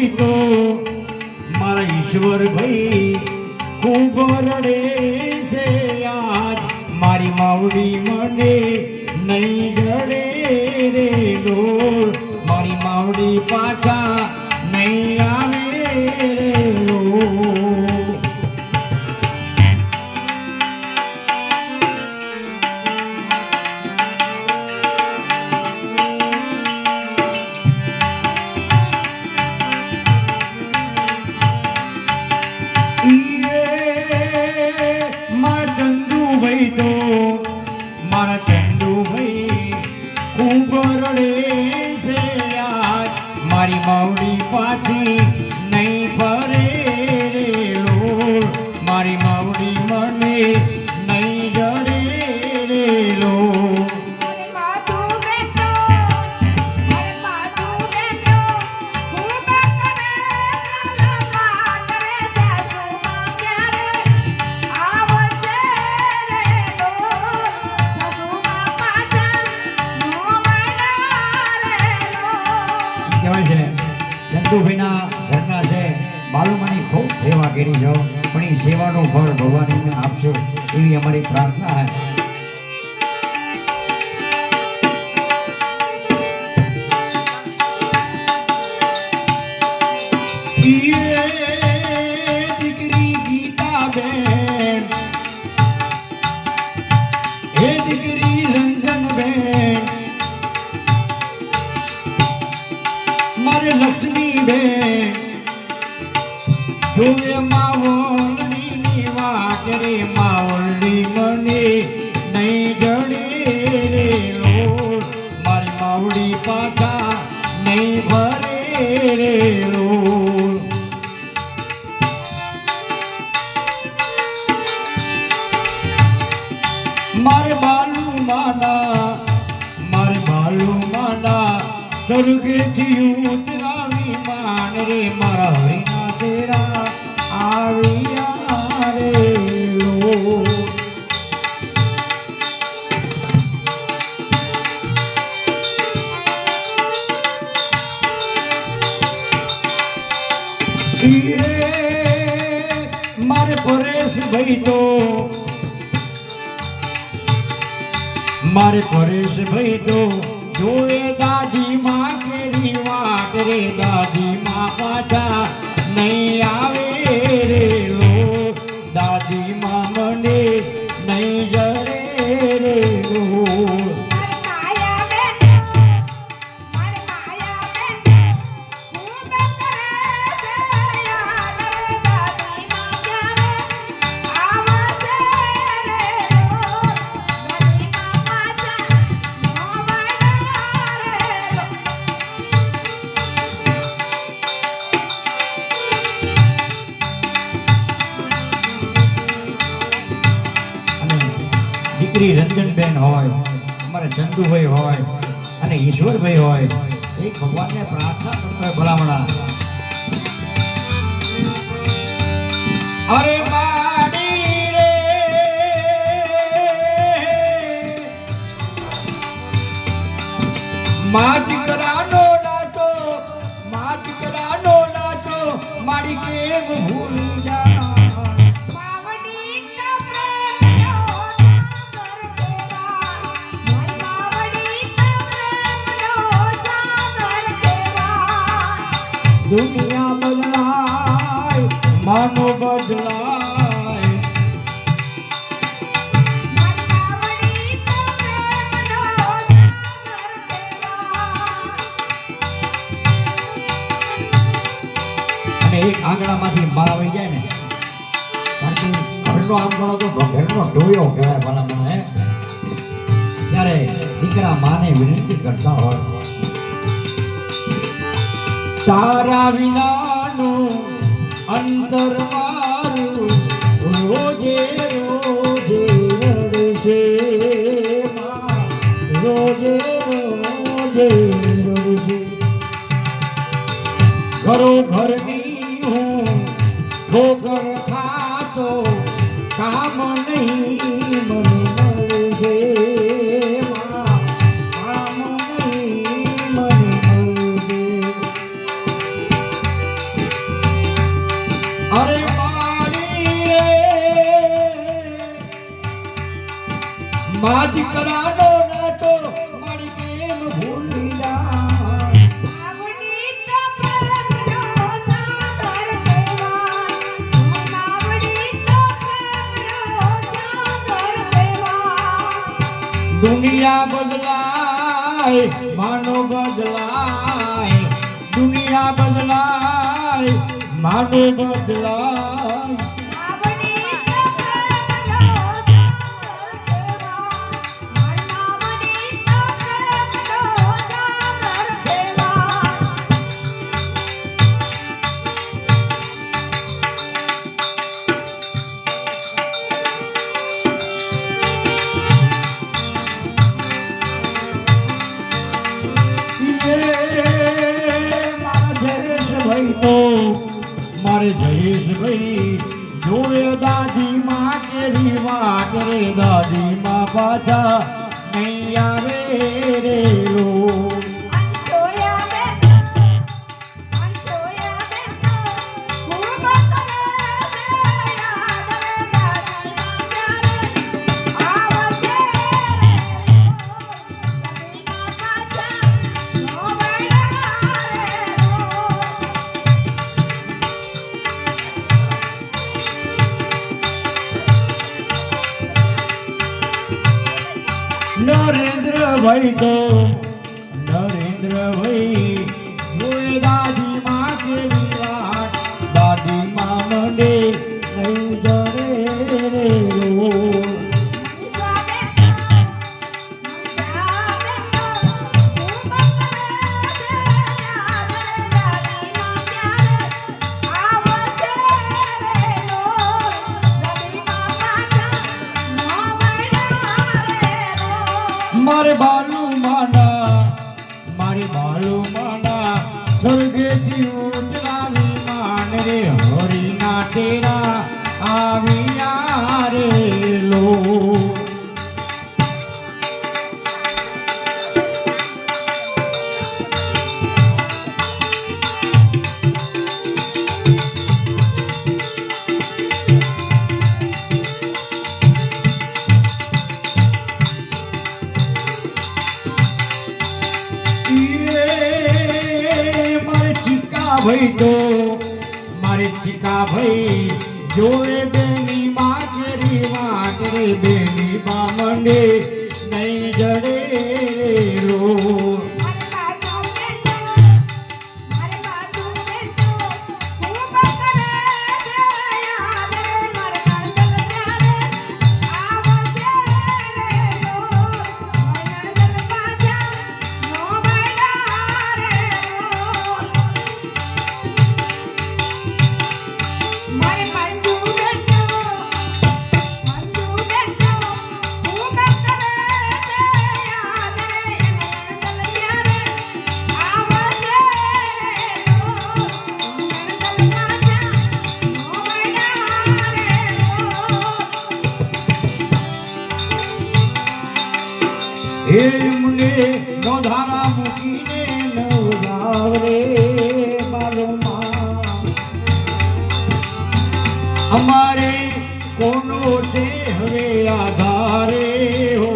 ભાઈ તો મારા ઈશ્વર ભાઈ ખૂબ રડે છે આજ મારી માવડી મને નહીં જડે રે ડોલ મારી માવડી પાછા નહીં આવે રે મારા ચંદુભાઈ ખૂબ રડે છે આજ મારી માવડી પાછી નહીં ફરે રે લોલ મારી માવડી મને નહીં જડે રે લોલ ચંદુભાઈના ઘરના છે બાલુમાની ખૂબ સેવા કરી છો પણ એ સેવાનું ફળ ભગવાન એમને આપશો એવી અમારી પ્રાર્થના છે દીકરી ગીતાબેન હે દીકરી રંજનબેન મારે લક્ષ્મીબેન જોવે માવલની વાત રે માવલની મને નહીં જડે રે લોલ મારી માવડી પાછા નહીં ભરે રે લોલ મારે બાલુમાના સ્વર્ગથી ઉતરાવી માન રે મારા હરિના તેરા આવ્યા રે મારે પરેશભાઈ તો જોએ દાદી માં કેરી વાત રે દાદી માં પાછા નહીં આવે રે લો દાદી માં મને નહીં જડે રે લો દીકરી રંજનબેન હોય અમારા ચંદુભાઈ હોય અને ઈશ્વરભાઈ હોય એ ભગવાનને પ્રાર્થના કરતો ભલામણા અરે માડી રે મા દીકરાનો નાતો મારી કેમ ભૂલી જા દુનિયા બદલાય માનો બદલાય અને એક આંગણામાંથી બહાર આવી જાય ને કારણ કે ઘરનો આંગણો તો ઘરનો ઢોયો કહેવાય ભલા મને ત્યારે દીકરા માને વિનંતી કરતા હોય તારા વિનાનું અંતર મારું રોજે રડશે રોજે રડશે ઘરો ઘરની હું ઠોકર ખાતો કામ નહીં મને મળશે કામ નહીં મને મળશે મા દીકરાનો નાતો મારી કેમ ભૂલી જા દુનિયા બદલાય માનો બદલાય દુનિયા બદલાય માનો બદલાય મારે જયેશભાઈ જોવે દાદી માં કેરી વાટ રે દાદી માં પાછા નહીં આવે રે લો નરેન્દ્રભાઈ તો નરેન્દ્રભાઈ જોએ દાદી માં કેવી વાત દાદી માં મને નહીં જરે રે લો મારે બાલુ માના સ્વર્ગેથી ઉતરાવી માન રે હરિના તેરા આવ્યા રે લો ભાઈ તો મારે ચીકા ભાઈ જોવે બેની માં કેરી વાટ રે બેની માં મંડે નહીં જડે રો મને નોંધારા મૂકીને નવજાવ રે મારો માં અમારે કોનો છે હવે આધારે હો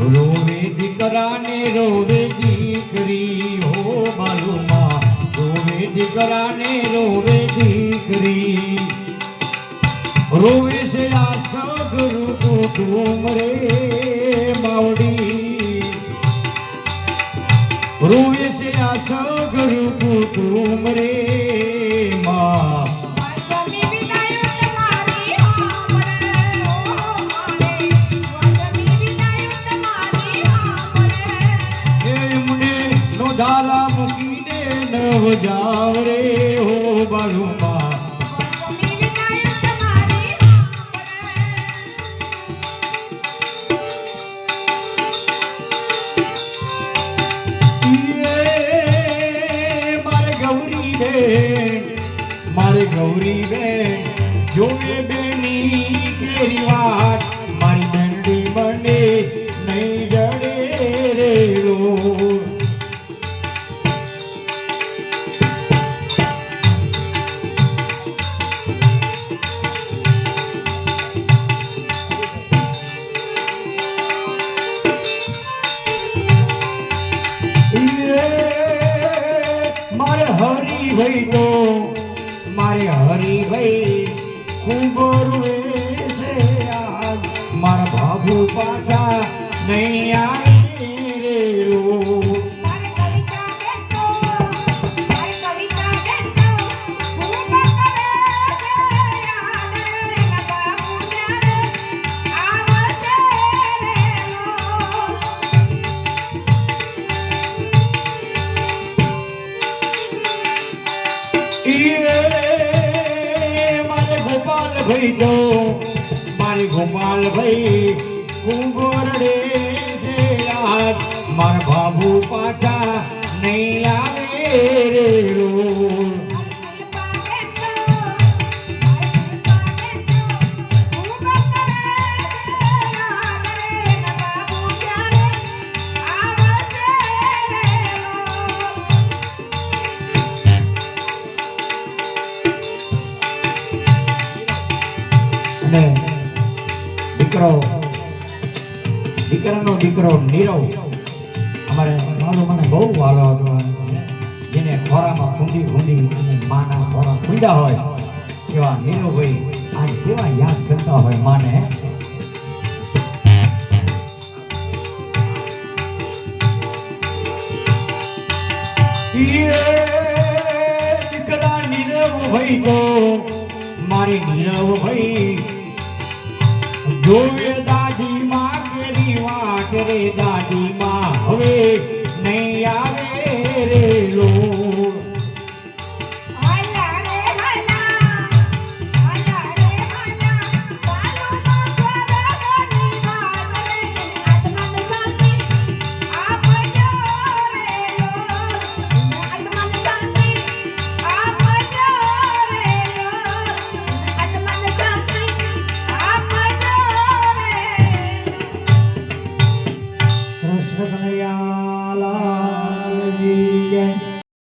રોવે દીકરાને રોવે દીકરી હો બાલુમાં રોવે દીકરાને રોવે દીકરી રોવે છે આ સગરું કુટુંબ રે માવડી રોવે છે આ સગરું કુટુંબ રે માં ધારા મૂકીને નવ જાવ રે હો બાલુમાં મારે ગૌરી બેન જોવે બેની કેરી વાત મારી બેનડી હરિભાઈ તો મારે હરિભાઈ ખૂબ રૂવે છે આજ મારા બાબુ પાછા નહીં આવે રે લો ભાઈ તો મારી ગોપાલ ભાઈ ખૂબ રડે છે આજ મારા બાબુ પાછા નહીં આવે રે લો દીકરાનો દીકરો નીરવ અમારે મારો મને બહુ વાલો હતો જેને ખોરામાં ખૂંદી ખૂંદી માના ખોરા ખૂંદા હોય એવા નીરવભાઈ આજ કેવા યાદ કરતા હોય માને દીકરા નીરવભાઈ તો મારી નીરવભાઈ જોવે દાદી માં કેરી વાટ રે દાદી માં હવે